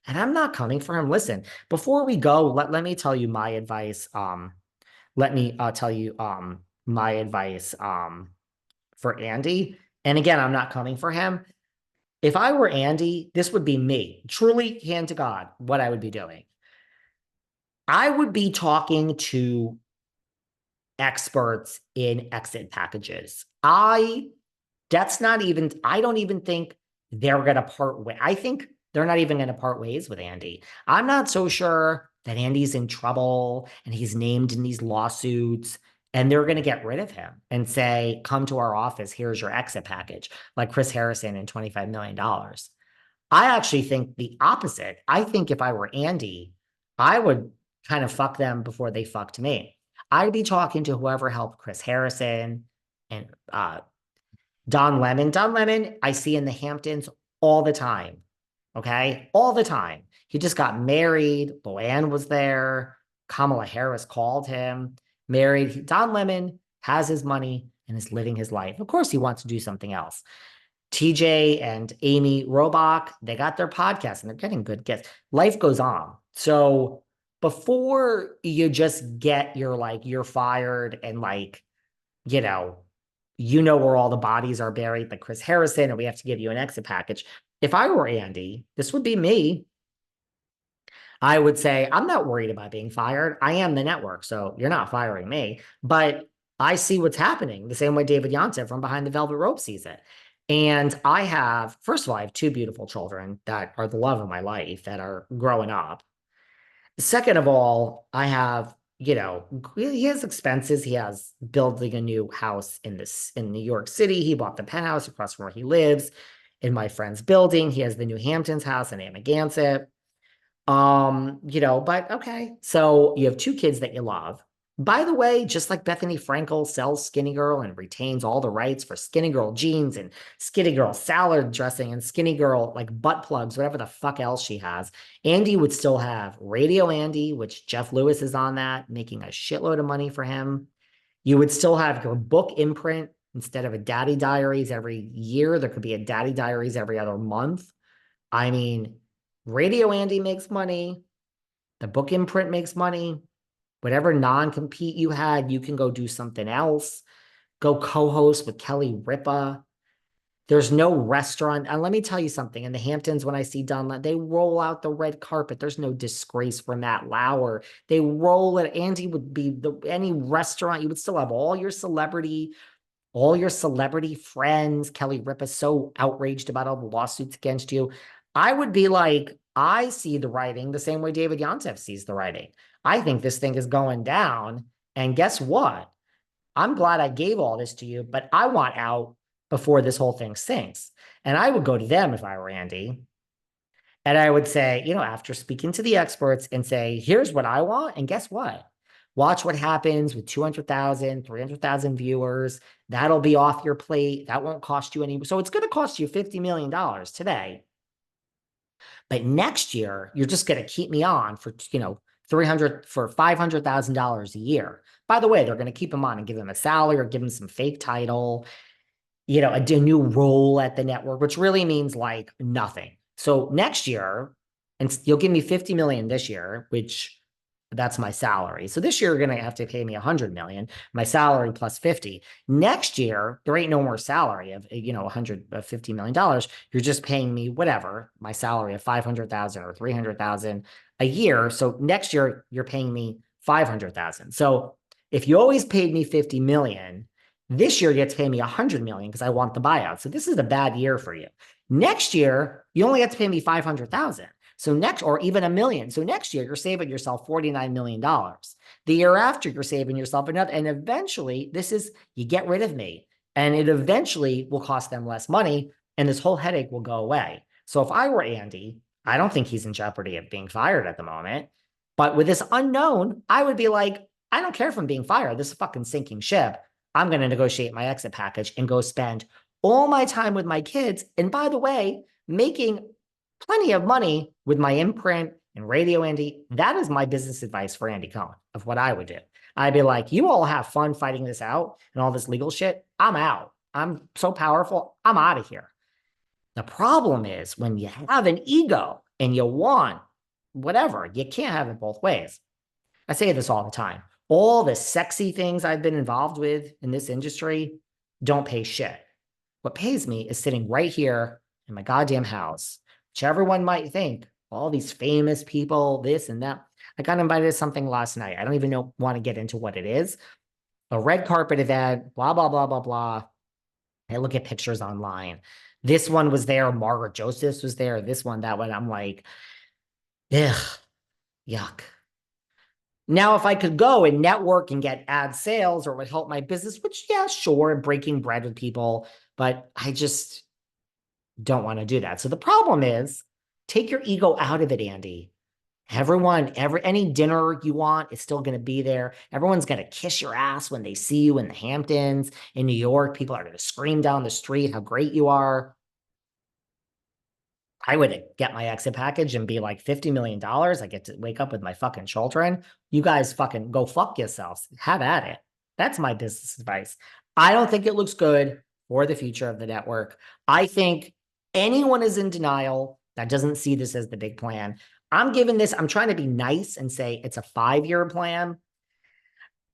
And I'm not coming for him. Listen, before we go, let me tell you my advice. Let me tell you my advice for Andy. And again, I'm not coming for him. If I were Andy, this would be me. Truly, hand to God, what I would be doing. I would be talking to experts in exit packages. That's not even, I don't even think they're going to part ways. I think they're not even going to part ways with Andy. I'm not so sure that Andy's in trouble and he's named in these lawsuits and they're going to get rid of him and say, come to our office, here's your exit package, like Chris Harrison and $25 million. I actually think the opposite. I think if I were Andy, I would kind of fuck them before they fucked me. I'd be talking to whoever helped Chris Harrison and Don Lemon. Don Lemon, I see in the Hamptons all the time. Okay. All the time. He just got married. Luann was there. Kamala Harris called him. Married. Don Lemon has his money and is living his life. Of course, he wants to do something else. TJ and Amy Robach, they got their podcast and they're getting good guests. Life goes on. So before you just get your like, you're fired and like, you know, where all the bodies are buried, like Chris Harrison, and we have to give you an exit package. If I were Andy, this would be me. I would say, I'm not worried about being fired. I am the network, so you're not firing me. But I see what's happening the same way David Yontef from Behind the Velvet Rope sees it. And I have, first of all, I have two beautiful children that are the love of my life that are growing up. Second of all, I have, he has expenses. He has building a new house in New York City. He bought the penthouse across from where he lives in my friend's building. He has the new Hamptons house in Amagansett. But okay. So you have two kids that you love. By the way, just like Bethany Frankel sells Skinny Girl and retains all the rights for Skinny Girl jeans and Skinny Girl salad dressing and Skinny Girl like butt plugs, whatever the fuck else she has, Andy would still have Radio Andy, which Jeff Lewis is on that, making a shitload of money for him. You would still have your book imprint instead of a Daddy Diaries every year. There could be a Daddy Diaries every other month. I mean, Radio Andy makes money. The book imprint makes money. Whatever non-compete you had, you can go do something else. Go co-host with Kelly Ripa. There's no restaurant. And let me tell you something. In the Hamptons, when I see Dunlap, they roll out the red carpet. There's no disgrace for Matt Lauer. They roll it. Andy would be any restaurant. You would still have all your celebrity friends. Kelly Ripa so outraged about all the lawsuits against you. I would be like, I see the writing the same way David Yontef sees the writing. I think this thing is going down. And guess what? I'm glad I gave all this to you, but I want out before this whole thing sinks. And I would go to them if I were Andy. And I would say, after speaking to the experts and say, here's what I want. And guess what? Watch what happens with 200,000, 300,000 viewers. That'll be off your plate. That won't cost you any. So it's going to cost you $50 million today. But next year, you're just going to keep me on for, $500,000 a year. By the way, they're going to keep him on and give him a salary or give him some fake title, a new role at the network, which really means like nothing. So next year, and you'll give me 50 million this year, which that's my salary. So this year, you're going to have to pay me 100 million, my salary plus 50. Next year, there ain't no more salary of, $150 million. You're just paying me whatever, my salary of 500,000 or 300,000 a year. So next year, you're paying me 500,000. So if you always paid me 50 million, this year you get to pay me 100 million because I want the buyout. So this is a bad year for you. Next year, you only have to pay me 500,000. So or even $1 million. So next year, you're saving yourself $49 million. The year after, you're saving yourself another. And eventually, you get rid of me. And it eventually will cost them less money. And this whole headache will go away. So if I were Andy, I don't think he's in jeopardy of being fired at the moment. But with this unknown, I would be like, I don't care if I'm being fired. This is a fucking sinking ship. I'm going to negotiate my exit package and go spend all my time with my kids. And by the way, making plenty of money with my imprint and Radio Andy. That is my business advice for Andy Cohen of what I would do. I'd be like, you all have fun fighting this out and all this legal shit. I'm out. I'm so powerful. I'm out of here. The problem is when you have an ego and you want whatever. You can't have it both ways. I say this all the time. All the sexy things I've been involved with in this industry don't pay shit. What pays me is sitting right here in my goddamn house, which everyone might think all these famous people, this and that. I got invited to something last night. I don't even want to get into what it is. A red carpet event, blah, blah, blah, blah, blah. I look at pictures online. This one was there. Margaret Josephs was there. This one, that one. I'm like, ugh, yuck. Now, if I could go and network and get ad sales or it would help my business, which, yeah, sure, breaking bread with people, but I just don't want to do that. So the problem is take your ego out of it, Andy. Any dinner you want is still going to be there. Everyone's going to kiss your ass when they see you in the Hamptons. In New York, people are going to scream down the street how great you are. I would get my exit package and be like $50 million. I get to wake up with my fucking children. You guys fucking go fuck yourselves. Have at it. That's my business advice. I don't think it looks good for the future of the network. I think anyone is in denial that doesn't see this as the big plan. I'm trying to be nice and say it's a 5-year plan.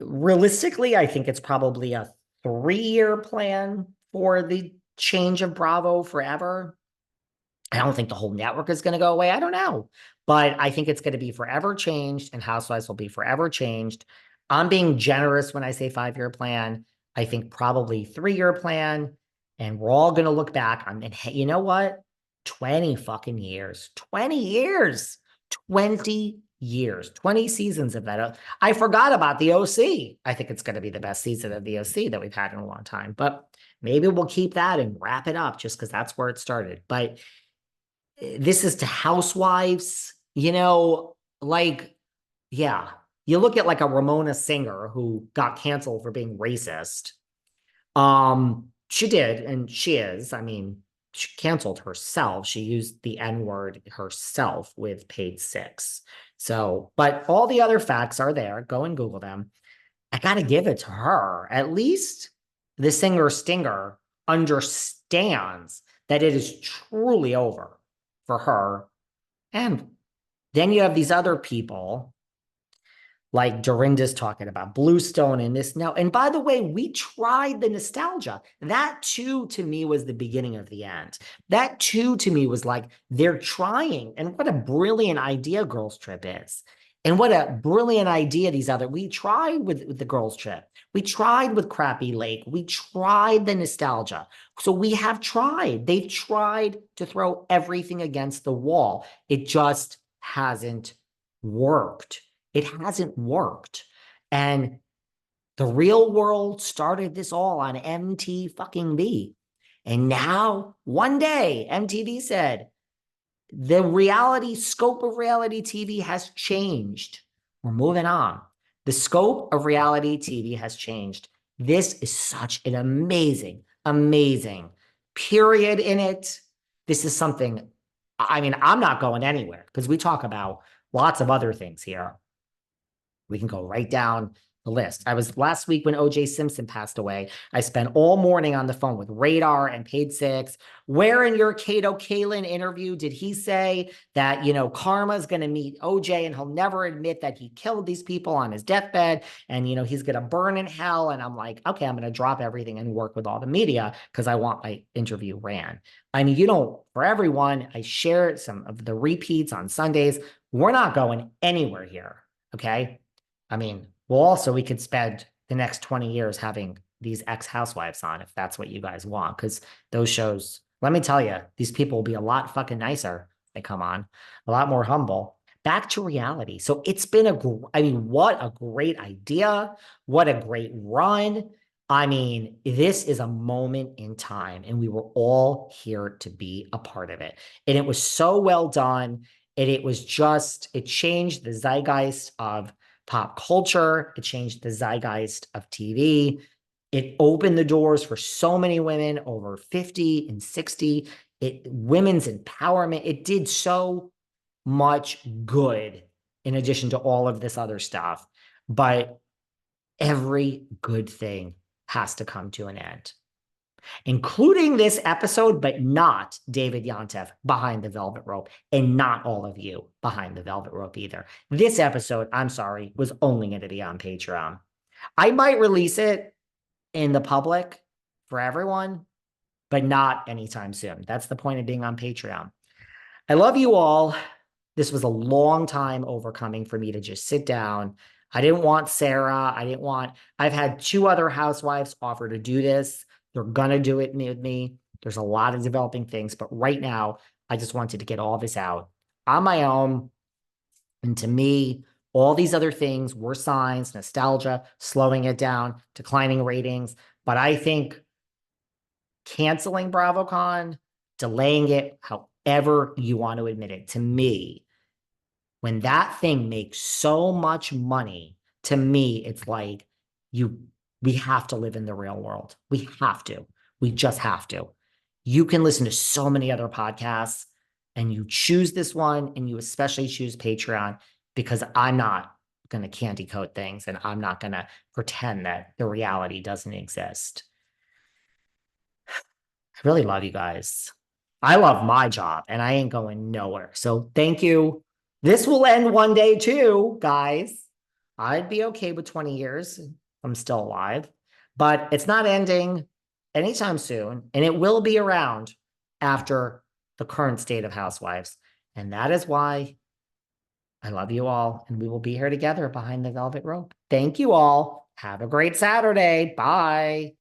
Realistically, I think it's probably a 3-year plan for the change of Bravo forever. I don't think the whole network is going to go away. I don't know. But I think it's going to be forever changed and Housewives will be forever changed. I'm being generous when I say 5-year plan. I think probably 3-year plan. And we're all going to look back on, and hey, you know what? 20 fucking years. 20 years. 20 years. 20 seasons of that. I forgot about the OC. I think it's going to be the best season of the OC that we've had in a long time. But maybe we'll keep that and wrap it up just because that's where it started. But this is to Housewives, like, yeah, you look at like a Ramona Singer who got canceled for being racist. She did, and she is. I mean, she canceled herself. She used the N-word herself with Page Six. So, but all the other facts are there. Go and Google them. I got to give it to her. At least the singer Stinger understands that it is truly over for her. And then you have these other people like Dorinda's talking about Bluestone and this now. And by the way, we tried the nostalgia. That too, to me, was the beginning of the end. That too, to me, was like, they're trying. And what a brilliant idea Girls Trip is. And what a brilliant idea we tried with the Girls Trip. We tried with Crappy Lake. We tried the nostalgia. So we have tried. They've tried to throw everything against the wall. It just hasn't worked. It hasn't worked. And the Real World started this all on MT fucking B. And now, one day, MTV said, the scope of reality TV has changed. We're moving on. The scope of reality TV has changed. This is such an amazing, amazing period in it. This is something, I mean, I'm not going anywhere because we talk about lots of other things here. We can go right down the list. I was last week when O.J. Simpson passed away. I spent all morning on the phone with Radar and Page Six. Where in your Kato Kalin interview did he say that, Karma's going to meet O.J. and he'll never admit that he killed these people on his deathbed and, he's going to burn in hell? And I'm like, okay, I'm going to drop everything and work with all the media because I want my interview ran. I mean, for everyone, I share some of the repeats on Sundays. We're not going anywhere here, okay? I mean, we could spend the next 20 years having these ex-housewives on if that's what you guys want. Because those shows, let me tell you, these people will be a lot fucking nicer if they come on, a lot more humble. Back to reality. So it's been what a great idea. What a great run. I mean, this is a moment in time, and we were all here to be a part of it. And it was so well done. And it changed the zeitgeist of pop culture. It changed the zeitgeist of TV. It opened the doors for so many women over 50 and 60. Women's empowerment. It did so much good in addition to all of this other stuff. But every good thing has to come to an end. including this episode, but not David Yontef behind the velvet rope, and not all of you behind the velvet rope either. This episode, I'm sorry, was only going to be on Patreon. I might release it in the public for everyone, but not anytime soon. That's the point of being on Patreon. I love you all. This was a long time overcoming for me to just sit down. I didn't want Sarah. I've had two other housewives offer to do this. They're going to do it with me. There's a lot of developing things, but right now, I just wanted to get all this out on my own. And to me, all these other things were signs, nostalgia, slowing it down, declining ratings. But I think canceling Bravocon, delaying it, however you want to admit it, to me, when that thing makes so much money, to me, it's like we have to live in the real world. We have to. We just have to. You can listen to so many other podcasts and you choose this one, and you especially choose Patreon, because I'm not going to candy coat things and I'm not going to pretend that the reality doesn't exist. I really love you guys. I love my job and I ain't going nowhere. So thank you. This will end one day too, guys. I'd be okay with 20 years. I'm still alive, but it's not ending anytime soon. And it will be around after the current state of Housewives. And that is why I love you all. And we will be here together behind the velvet rope. Thank you all. Have a great Saturday. Bye.